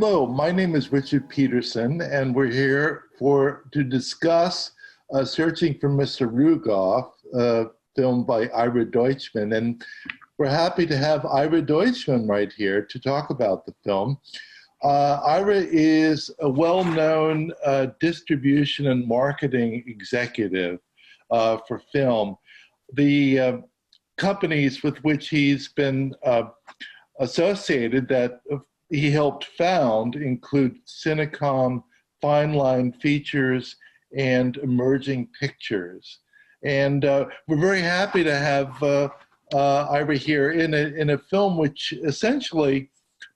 Hello, my name is Richard Peterson, and we're here to discuss Searching for Mr. Rugoff, film by Ira Deutchman. And we're happy to have Ira Deutchman right here to talk about the film. Ira is a well-known distribution and marketing executive for film. The companies with which he's been associated that he helped found include Cinecom, Fine Line Features, and Emerging Pictures. And we're very happy to have Ira here in a film which essentially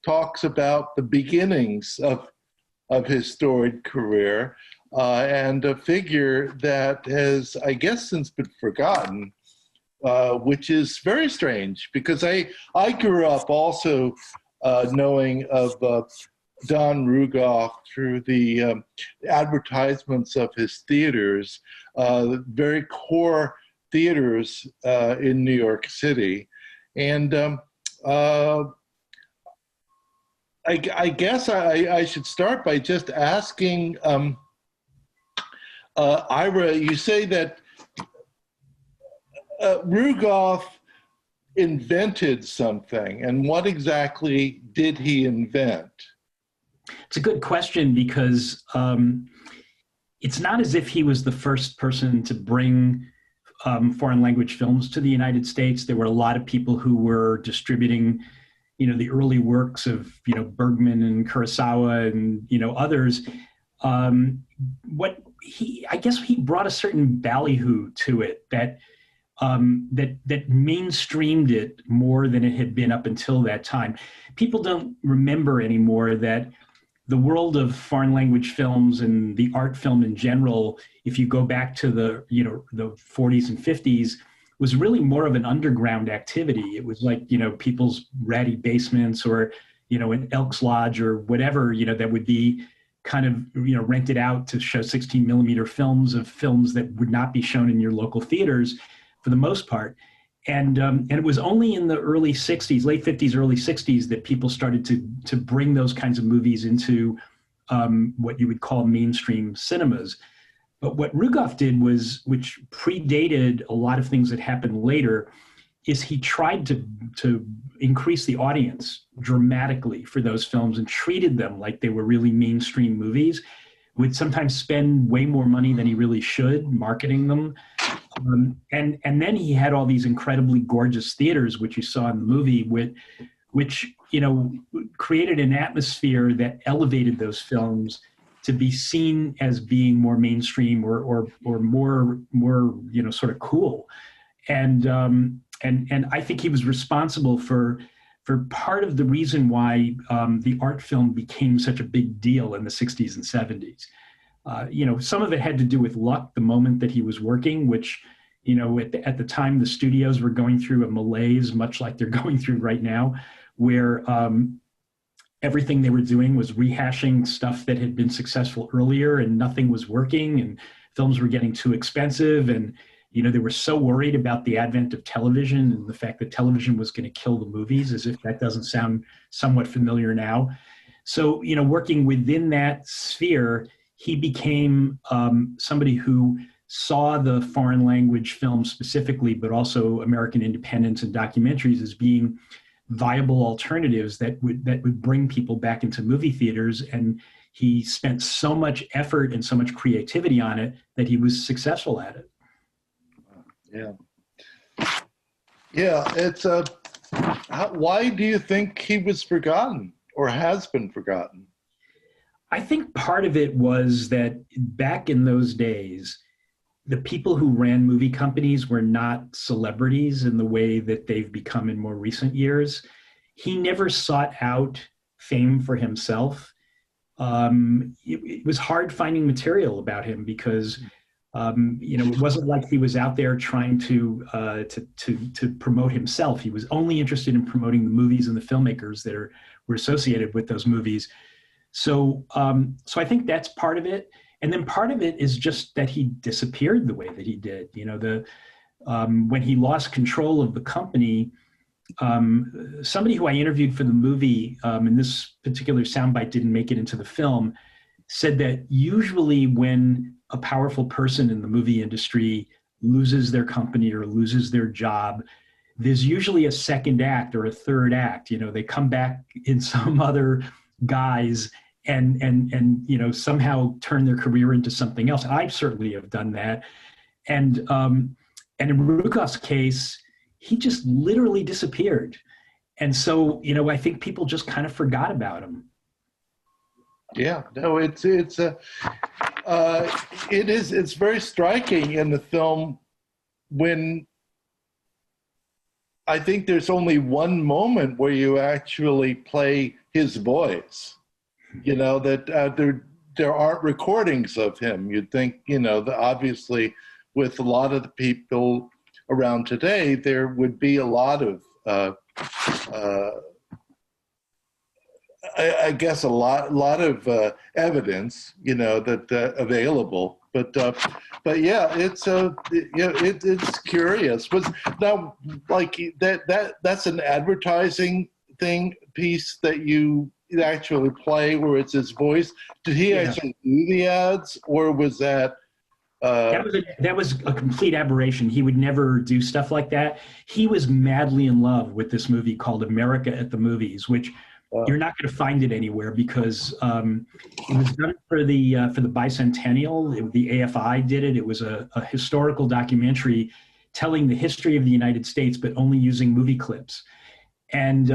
talks about the beginnings of his storied career and a figure that has, I guess, since been forgotten, which is very strange because I grew up also knowing of Don Rugoff through the advertisements of his theaters, very core theaters in New York City. And I guess I should start by just asking, Ira, you say that Rugoff invented something, and what exactly did he invent? It's a good question because it's not as if he was the first person to bring foreign language films to the United States. There were a lot of people who were distributing, the early works of, Bergman and Kurosawa and, others. I guess he brought a certain ballyhoo to it that mainstreamed it more than it had been up until that time. People don't remember anymore that the world of foreign language films and the art film in general, if you go back to the 40s and 50s, was really more of an underground activity. It was like, people's ratty basements or, an Elks Lodge or whatever, that would be kind of, rented out to show 16 millimeter films that would not be shown in your local theaters for the most part. And it was only in the early 60s, late 50s, early 60s, that people started to bring those kinds of movies into what you would call mainstream cinemas. But what Rugoff did was, which predated a lot of things that happened later, is he tried to increase the audience dramatically for those films and treated them like they were really mainstream movies, would sometimes spend way more money than he really should marketing them. And then he had all these incredibly gorgeous theaters, which you saw in the movie, which created an atmosphere that elevated those films to be seen as being more mainstream or more sort of cool. And I think he was responsible for part of the reason why the art film became such a big deal in the 60s and 70s. Some of it had to do with luck, the moment that he was working, which, at the time the studios were going through a malaise, much like they're going through right now, where everything they were doing was rehashing stuff that had been successful earlier and nothing was working and films were getting too expensive. And, they were so worried about the advent of television and the fact that television was going to kill the movies, as if that doesn't sound somewhat familiar now. So, working within that sphere, he became somebody who saw the foreign language film specifically, but also American independence and documentaries as being viable alternatives that would bring people back into movie theaters. And he spent so much effort and so much creativity on it that he was successful at it. Yeah. It's why do you think he was forgotten or has been forgotten? I think part of it was that back in those days, the people who ran movie companies were not celebrities in the way that they've become in more recent years. He never sought out fame for himself. It was hard finding material about him because, it wasn't like he was out there trying to promote himself. He was only interested in promoting the movies and the filmmakers that were associated with those movies. So I think that's part of it. And then part of it is just that he disappeared the way that he did. When he lost control of the company, somebody who I interviewed for the movie, and this particular soundbite didn't make it into the film, said that usually when a powerful person in the movie industry loses their company or loses their job, there's usually a second act or a third act. You know, they come back in some other guise and you know, somehow turn their career into something else. I certainly have done that. And in Rugoff's case, he just literally disappeared. And so, you know, I think people just kind of forgot about him. Yeah, no, it's very striking in the film when I think there's only one moment where you actually play his voice. You know, that there aren't recordings of him. You'd think, you know, obviously with a lot of the people around today, there would be a lot of, I guess, a lot of evidence, you know, that available. But yeah, it's it's curious. Was now like that's an advertising piece that you actually play where it's his voice? Did he actually do the ads, or was that? That was a complete aberration. He would never do stuff like that. He was madly in love with this movie called America at the Movies, which you're not going to find it anywhere because it was done for the bicentennial. The AFI did it. It was a historical documentary telling the history of the United States, but only using movie clips. And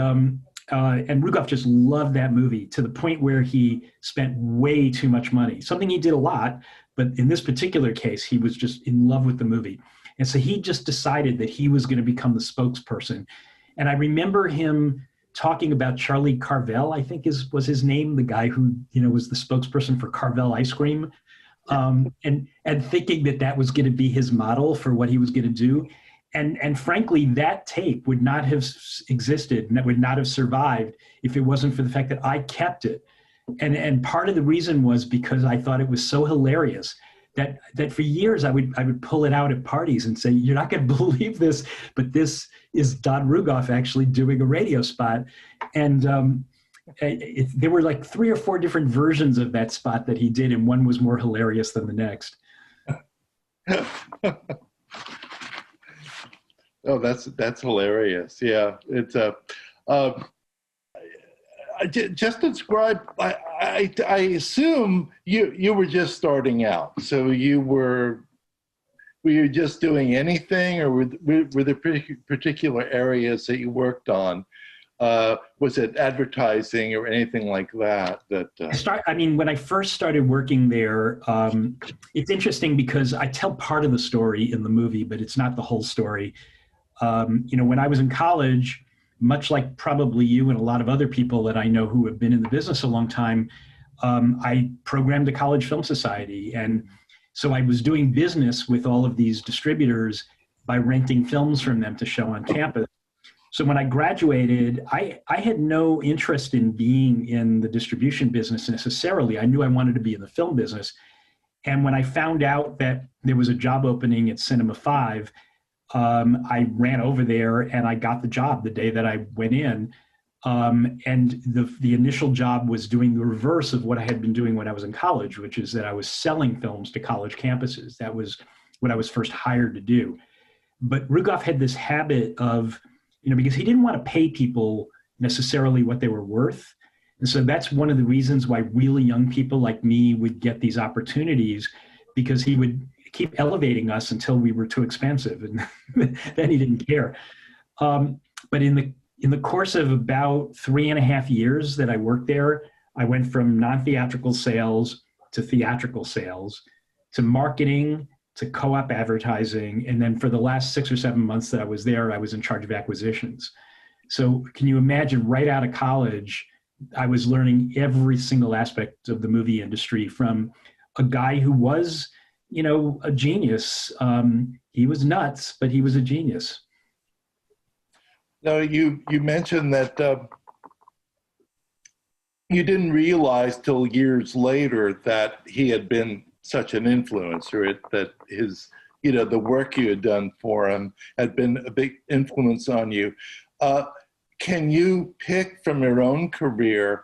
Rugoff just loved that movie to the point where he spent way too much money, something he did a lot, but in this particular case, he was just in love with the movie. And so he just decided that he was going to become the spokesperson. And I remember him talking about Charlie Carvel, I think was his name, the guy who, you know, was the spokesperson for Carvel ice cream, and thinking that was going to be his model for what he was going to do. And frankly, that tape would not have existed and that would not have survived if it wasn't for the fact that I kept it. And part of the reason was because I thought it was so hilarious that for years I would pull it out at parties and say, you're not going to believe this, but this is Don Rugoff actually doing a radio spot. And there were like 3 or 4 different versions of that spot that he did, and one was more hilarious than the next. Oh, that's hilarious. Yeah, it's just describe. I assume you were just starting out, so were you just doing anything, or were there particular areas that you worked on? Was it advertising or anything like that? I mean, when I first started working there, it's interesting because I tell part of the story in the movie, but it's not the whole story. You know, when I was in college, much like probably you and a lot of other people that I know who have been in the business a long time, I programmed a college film society. And so I was doing business with all of these distributors by renting films from them to show on campus. So when I graduated, I had no interest in being in the distribution business necessarily. I knew I wanted to be in the film business. And when I found out that there was a job opening at Cinema 5, I ran over there and I got the job the day that I went in. And the initial job was doing the reverse of what I had been doing when I was in college, which is that I was selling films to college campuses. That was what I was first hired to do. But Rugoff had this habit of, you know, because he didn't want to pay people necessarily what they were worth. And so that's one of the reasons why really young people like me would get these opportunities, because he would keep elevating us until we were too expensive, and then he didn't care. But in the course of about 3.5 years that I worked there, I went from non-theatrical sales to theatrical sales to marketing to co-op advertising, and then for the last 6 or 7 months that I was there, I was in charge of acquisitions. So can you imagine, right out of college, I was learning every single aspect of the movie industry from a guy who was, you know, a genius. He was nuts, but he was a genius. Now, you mentioned that you didn't realize till years later that he had been such an influencer, that his, you know, the work you had done for him had been a big influence on you. Can you pick from your own career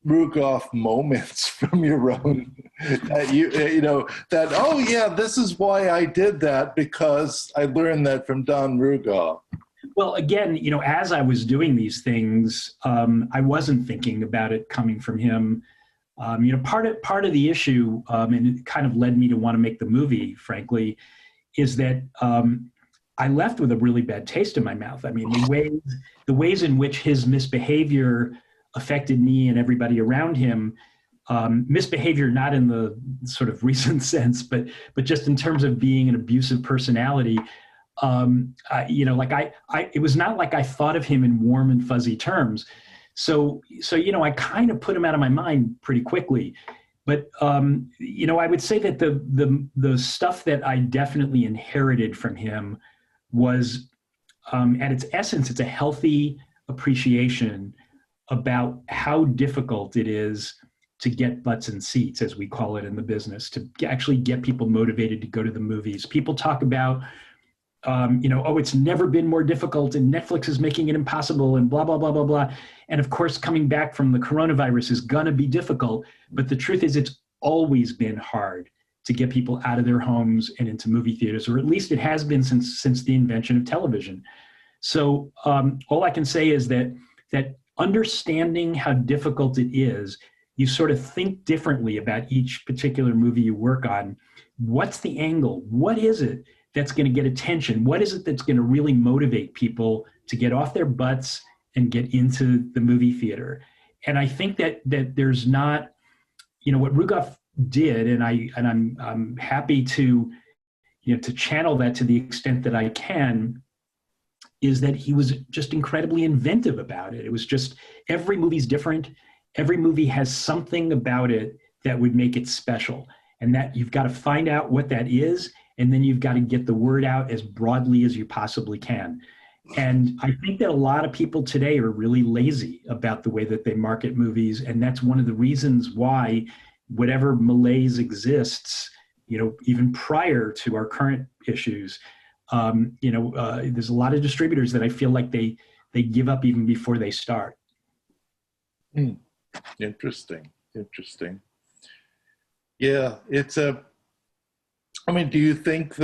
Rugoff moments from your own that you know that, oh yeah, this is why I did that, because I learned that from Don Rugoff? Well, again, you know, as I was doing these things, I wasn't thinking about it coming from him. You know, part of the issue, and it kind of led me to want to make the movie, frankly, is that I left with a really bad taste in my mouth. I mean, the ways in which his misbehavior affected me and everybody around him, misbehavior not in the sort of recent sense, but just in terms of being an abusive personality. You know, like it was not like I thought of him in warm and fuzzy terms. So you know, I kind of put him out of my mind pretty quickly. But you know, I would say that the stuff that I definitely inherited from him was, at its essence, it's a healthy appreciation about how difficult it is to get butts in seats, as we call it in the business, to actually get people motivated to go to the movies. People talk about, you know, oh, it's never been more difficult and Netflix is making it impossible and blah, blah, blah, blah, blah. And of course, coming back from the coronavirus is gonna be difficult. But the truth is, it's always been hard to get people out of their homes and into movie theaters, or at least it has been since the invention of television. So all I can say is that understanding how difficult it is, you sort of think differently about each particular movie you work on. What's the angle? What is it that's going to get attention? What is it that's going to really motivate people to get off their butts and get into the movie theater? And I think that there's not, you know, what Rugoff did, and I'm happy to, you know, to channel that to the extent that I can, is that he was just incredibly inventive about it. It was just, every movie's different. Every movie has something about it that would make it special. And that you've got to find out what that is, and then you've got to get the word out as broadly as you possibly can. And I think that a lot of people today are really lazy about the way that they market movies. And that's one of the reasons why whatever malaise exists, you know, even prior to our current issues, you know, there's a lot of distributors that I feel like they give up even before they start. Interesting. Yeah, it's I mean, do you think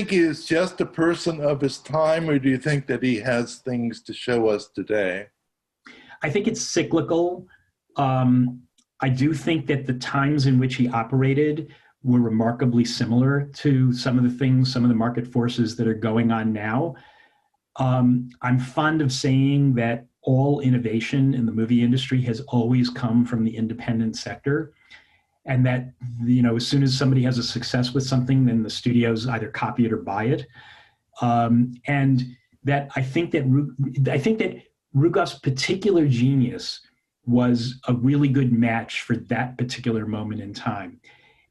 he is just a person of his time, or do you think that he has things to show us today? I think it's cyclical. I do think that the times in which he operated were remarkably similar to some of the market forces that are going on now. I'm fond of saying that all innovation in the movie industry has always come from the independent sector, and that, you know, as soon as somebody has a success with something, then the studios either copy it or buy it. And that I think that Rugoff's particular genius was a really good match for that particular moment in time.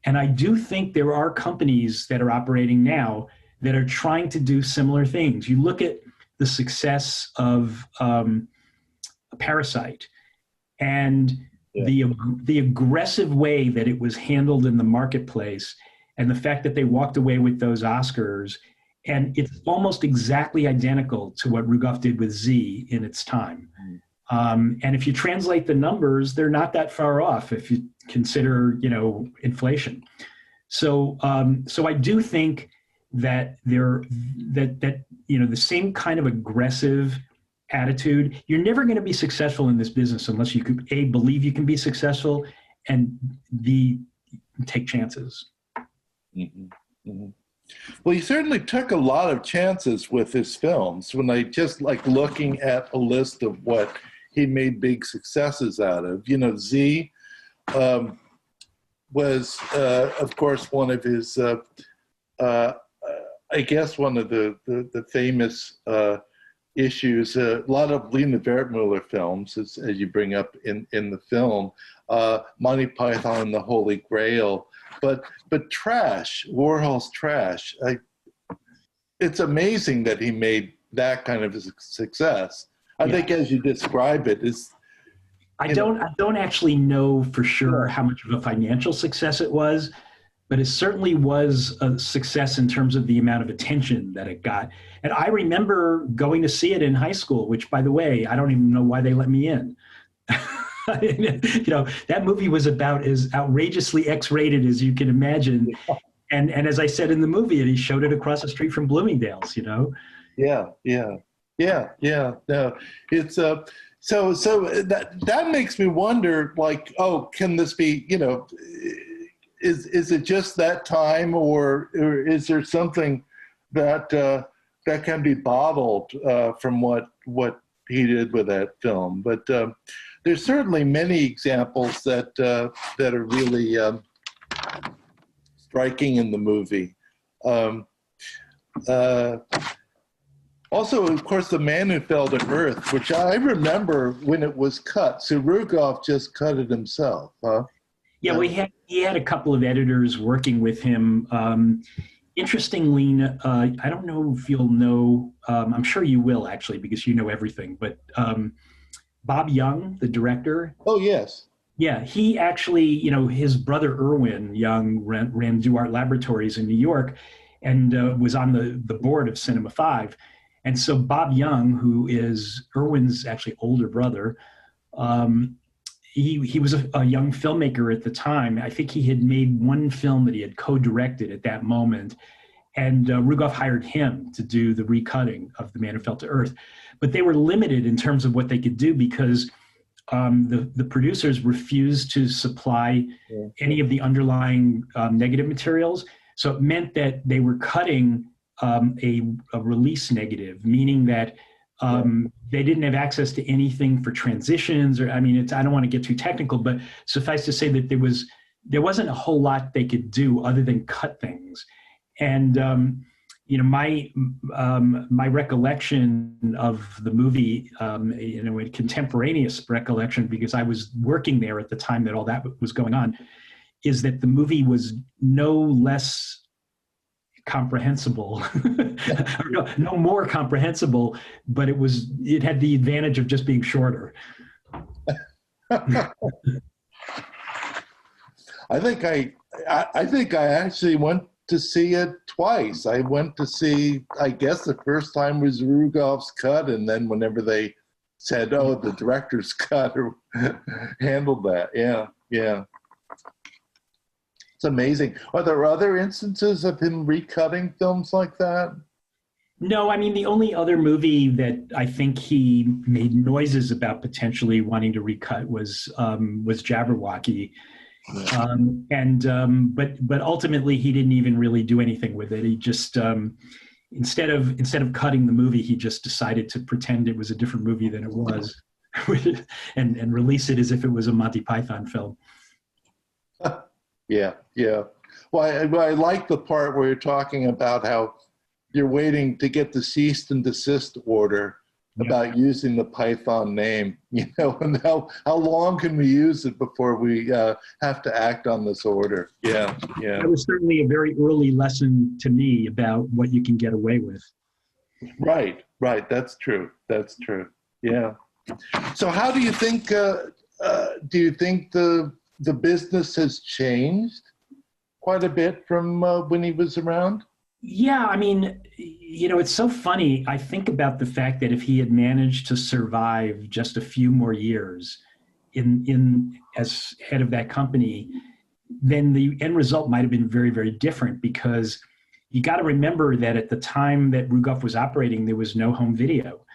And I do think there are companies that are operating now that are trying to do similar things. You look at the success of Parasite, and the aggressive way that it was handled in the marketplace, and the fact that they walked away with those Oscars, and it's almost exactly identical to what Rugoff did with Z in its time. And if you translate the numbers, they're not that far off if you consider, you know, inflation. So I do think that that you know, the same kind of aggressive attitude. You're never going to be successful in this business unless you could A, believe you can be successful, and B, take chances. Well, he certainly took a lot of chances with his films. When I just like looking at a list of what he made big successes out of, you know, Z was, of course, one of his, I guess, one of the famous issues. A lot of Lena Wertmuller films, as you bring up in the film, Monty Python and the Holy Grail, but Trash, Warhol's Trash. It's amazing that he made that kind of a success. I think, as you describe it, is. I don't actually know for sure how much of a financial success it was, but it certainly was a success in terms of the amount of attention that it got. And I remember going to see it in high school, which, by the way, I don't even know why they let me in. That movie was about as outrageously X-rated as you can imagine. And as I said in the movie, he showed it across the street from Bloomingdale's, Yeah. No, it's so that makes me wonder, like, oh, can this be, is it just that time, or is there something that that can be bottled from what he did with that film? But there's certainly many examples that are really striking in the movie. Also, of course, The Man Who Fell to Earth, which I remember when it was cut. So Rugoff just cut it himself, huh? Yeah, he had a couple of editors working with him. Interestingly, I don't know if you'll know, I'm sure you will actually, because you know everything, but Bob Young, the director. Oh, yes. Yeah, he actually, his brother Irwin Young ran Duart Laboratories in New York and was on the board of Cinema 5. And so Bob Young, who is Irwin's actually older brother, he was a young filmmaker at the time. I think he had made one film that he had co-directed at that moment. And Rugoff hired him to do the recutting of The Man Who Fell to Earth. But they were limited in terms of what they could do because the producers refused to supply any of the underlying negative materials. So it meant that they were cutting a release negative, meaning that they didn't have access to anything for transitions, or I don't want to get too technical, but suffice to say that there wasn't a whole lot they could do other than cut things. And my recollection of the movie, a contemporaneous recollection, because I was working there at the time that all that was going on, is that the movie was no less comprehensible, no more comprehensible, but it had the advantage of just being shorter. I think I actually went to see it twice. I went to see, I guess the first time was Rugoff's cut, and then whenever they said, oh, the director's cut or handled that. Yeah. It's amazing. Are there other instances of him recutting films like that? No, the only other movie that I think he made noises about potentially wanting to recut was Jabberwocky. But ultimately he didn't even really do anything with it. He just instead of cutting the movie, he just decided to pretend it was a different movie than it was, and release it as if it was a Monty Python film. Yeah. Well, I like the part where you're talking about how you're waiting to get the cease and desist order about using the Python name, and how long can we use it before we have to act on this order? Yeah. That was certainly a very early lesson to me about what you can get away with. Right. That's true. Yeah. So how do you think, the business has changed quite a bit from when he was around? Yeah, it's so funny. I think about the fact that if he had managed to survive just a few more years in as head of that company, then the end result might have been very, very different, because you got to remember that at the time that Rugoff was operating, there was no home video.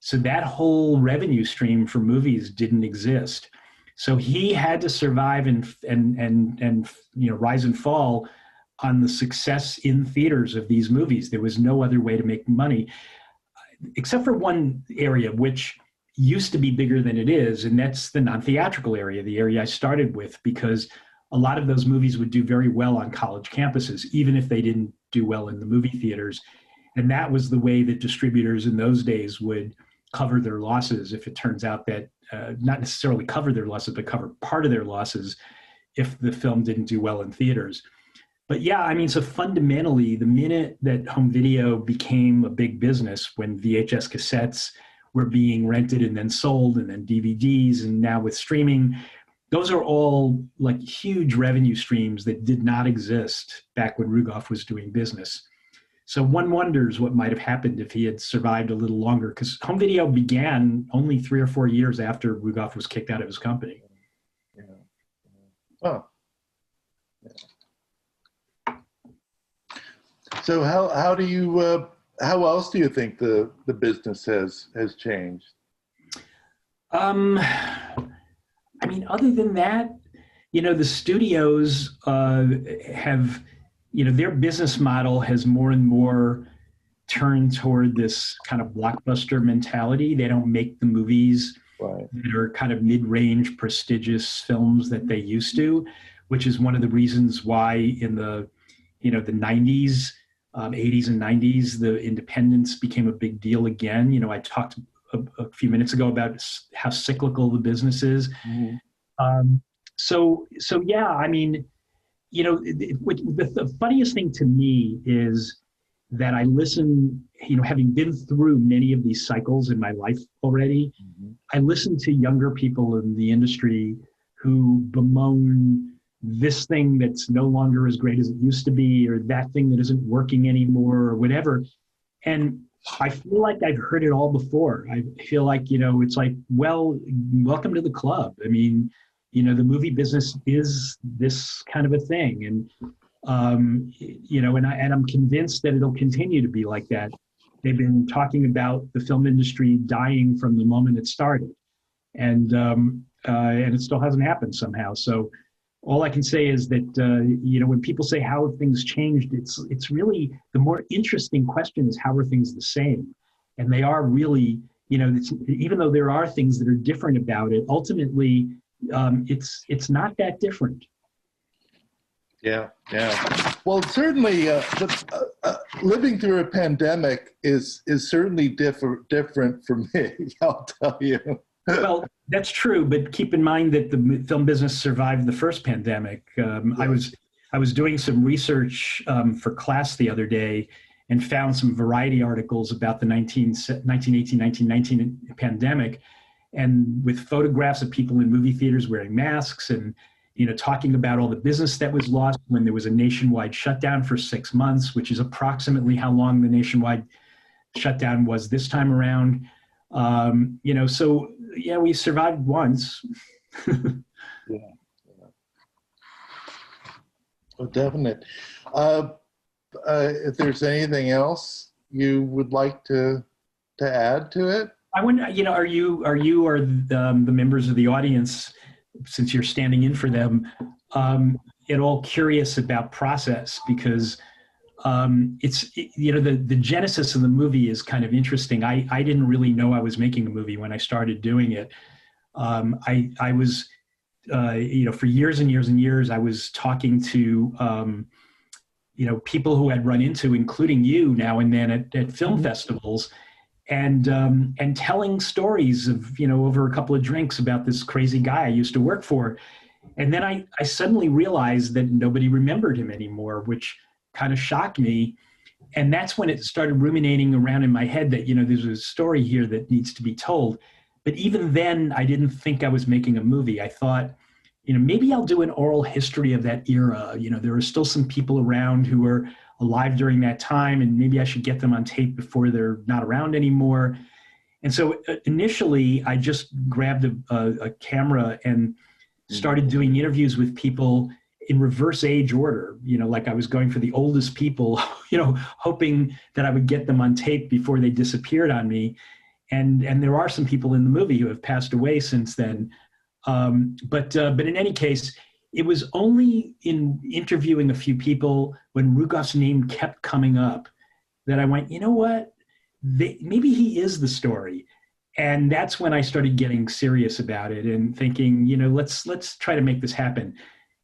So that whole revenue stream for movies didn't exist. So he had to survive and rise and fall on the success in theaters of these movies. There was no other way to make money, except for one area, which used to be bigger than it is, and that's the non-theatrical area, the area I started with, because a lot of those movies would do very well on college campuses, even if they didn't do well in the movie theaters. And that was the way that distributors in those days would cover their losses, if it turns out that, not necessarily cover their losses, but cover part of their losses if the film didn't do well in theaters. But yeah, so fundamentally, the minute that home video became a big business, when VHS cassettes were being rented and then sold, and then DVDs, and now with streaming, those are all like huge revenue streams that did not exist back when Rugoff was doing business. So one wonders what might have happened if he had survived a little longer, because home video began only 3 or 4 years after Rugoff was kicked out of his company. Yeah. Oh. Yeah. So how do you how else do you think the business has changed? I mean, other than that, you know, the studios have, you know, their business model has more and more turned toward this kind of blockbuster mentality. They don't make the movies that are kind of mid-range, prestigious films that they used to, which is one of the reasons why in the, you know, the 90s, 80s and 90s, the independents became a big deal again. You know, I talked a few minutes ago about how cyclical the business is. Mm-hmm. So yeah, I mean, you know, the funniest thing to me is that I listen, you know, having been through many of these cycles in my life already, mm-hmm. I listen to younger people in the industry who bemoan this thing that's no longer as great as it used to be, or that thing that isn't working anymore, or whatever. And I feel like I've heard it all before. I feel like, you know, it's like, well, welcome to the club. I mean, you know, the movie business is this kind of a thing. And, you know, and I'm convinced that it'll continue to be like that. They've been talking about the film industry dying from the moment it started. And it still hasn't happened somehow. So all I can say is that, you know, when people say how have things changed, it's really the more interesting question is how are things the same? And they are really, you know, even though there are things that are different about it, ultimately, it's not that different. Yeah. Well, certainly, living through a pandemic is certainly different for me. I'll tell you. Well, that's true, but keep in mind that the film business survived the first pandemic. I was doing some research for class the other day and found some Variety articles about the 1918-1919 pandemic, and with photographs of people in movie theaters wearing masks and, you know, talking about all the business that was lost when there was a nationwide shutdown for 6 months, which is approximately how long the nationwide shutdown was this time around. You know, so yeah, we survived once. Yeah. Oh, definite. If there's anything else you would like to add to it, I wonder, you know, are you or the members of the audience, since you're standing in for them, at all curious about process? Because you know, the genesis of the movie is kind of interesting. I didn't really know I was making a movie when I started doing it. I was, you know, for years and years and years, I was talking to, you know, people who I'd run into, including you now and then at film festivals, and telling stories of, you know, over a couple of drinks about this crazy guy I used to work for. And then I suddenly realized that nobody remembered him anymore, which kind of shocked me. And that's when it started ruminating around in my head that, you know, there's a story here that needs to be told. But even then, I didn't think I was making a movie. I thought, you know, maybe I'll do an oral history of that era. You know, there are still some people around who were alive during that time, and maybe I should get them on tape before they're not around anymore. And so initially, I just grabbed a camera and started doing interviews with people in reverse age order, you know, like I was going for the oldest people, you know, hoping that I would get them on tape before they disappeared on me. And there are some people in the movie who have passed away since then. But in any case, it was only in interviewing a few people when Rugoff's name kept coming up that I went, you know what, maybe he is the story. And that's when I started getting serious about it and thinking, you know, let's try to make this happen.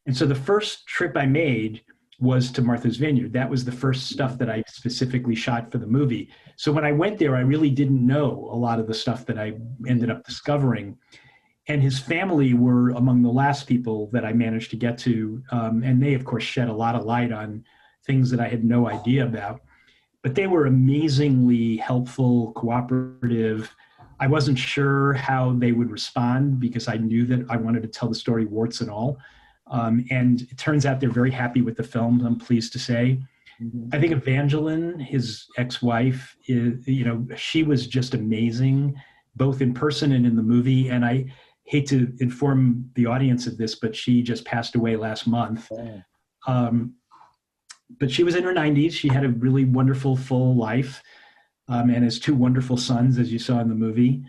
And so the first trip I made was to Martha's Vineyard. That was the first stuff that I specifically shot for the movie. So when I went there, I really didn't know a lot of the stuff that I ended up discovering. And his family were among the last people that I managed to get to. And they, of course, shed a lot of light on things that I had no idea about. But they were amazingly helpful, cooperative. I wasn't sure how they would respond because I knew that I wanted to tell the story warts and all. And it turns out they're very happy with the film, I'm pleased to say. Mhm. I think Evangeline, his ex-wife, she was just amazing, both in person and in the movie. And I hate to inform the audience of this, but she just passed away last month. Oh. But she was in her 90s. She had a really wonderful, full life, and has two wonderful sons, as you saw in the movie.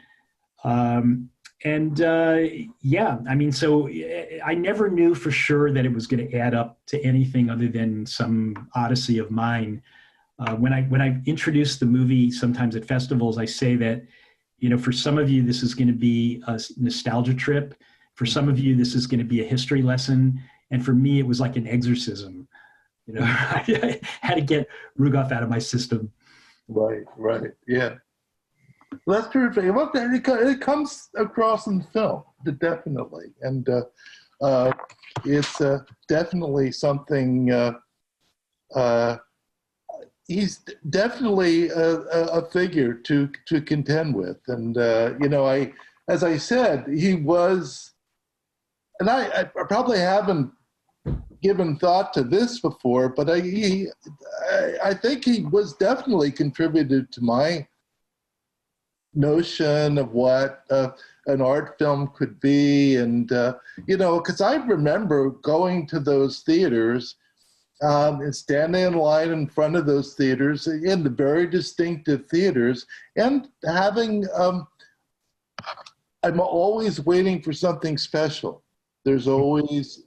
Yeah, I mean, so I never knew for sure that it was going to add up to anything other than some odyssey of mine. When I introduce the movie, sometimes at festivals, I say that, for some of you, this is going to be a nostalgia trip. For some of you, this is going to be a history lesson. And for me, it was like an exorcism. I had to get Rugoff out of my system. Right, yeah. Well, that's terrific. Well, it comes across in film, definitely. And it's definitely something, he's definitely a figure to contend with. And, as I said, he was, and I probably haven't given thought to this before, but I think he was definitely contributed to my notion of what an art film could be. And, because I remember going to those theaters and standing in line in front of those theaters, in the very distinctive theaters, and having, I'm always waiting for something special. There's always,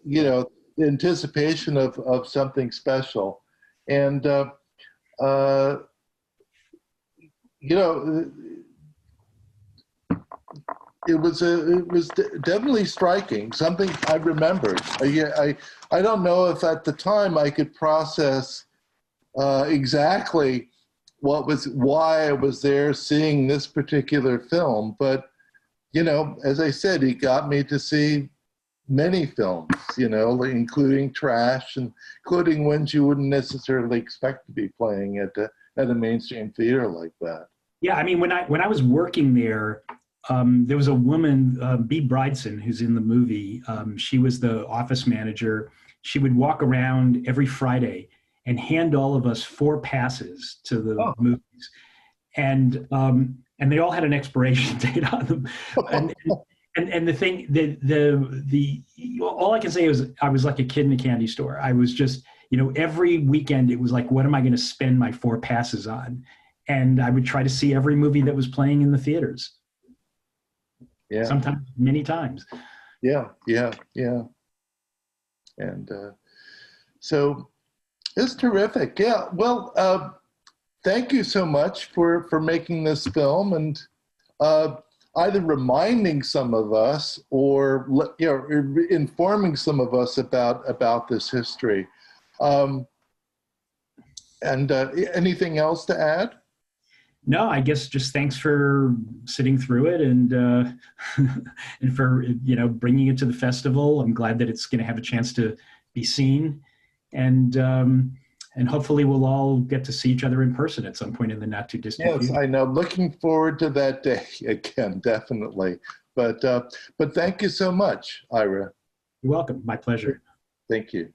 anticipation of something special. And, it was definitely striking, something I remembered. I don't know if at the time I could process exactly why I was there seeing this particular film, but, as I said, he got me to see many films, including trash and including ones you wouldn't necessarily expect to be playing at a mainstream theater like that. Yeah, I mean, when I was working there, there was a woman, Bea Bridson, who's in the movie. She was the office manager. She would walk around every Friday and hand all of us 4 passes to the movies, and they all had an expiration date on them. And the thing, all I can say is I was like a kid in a candy store. I was just, every weekend it was like, what am I going to spend my 4 passes on? And I would try to see every movie that was playing in the theaters. Yeah. Sometimes many times. Yeah. And so it's terrific. Yeah. Well, thank you so much for making this film and either reminding some of us or informing some of us about this history. And anything else to add? No, I guess just thanks for sitting through it and and for bringing it to the festival. I'm glad that it's going to have a chance to be seen, and hopefully we'll all get to see each other in person at some point in the not too distant future. Yes, I know. Looking forward to that day again, definitely. But thank you so much, Ira. You're welcome. My pleasure. Thank you.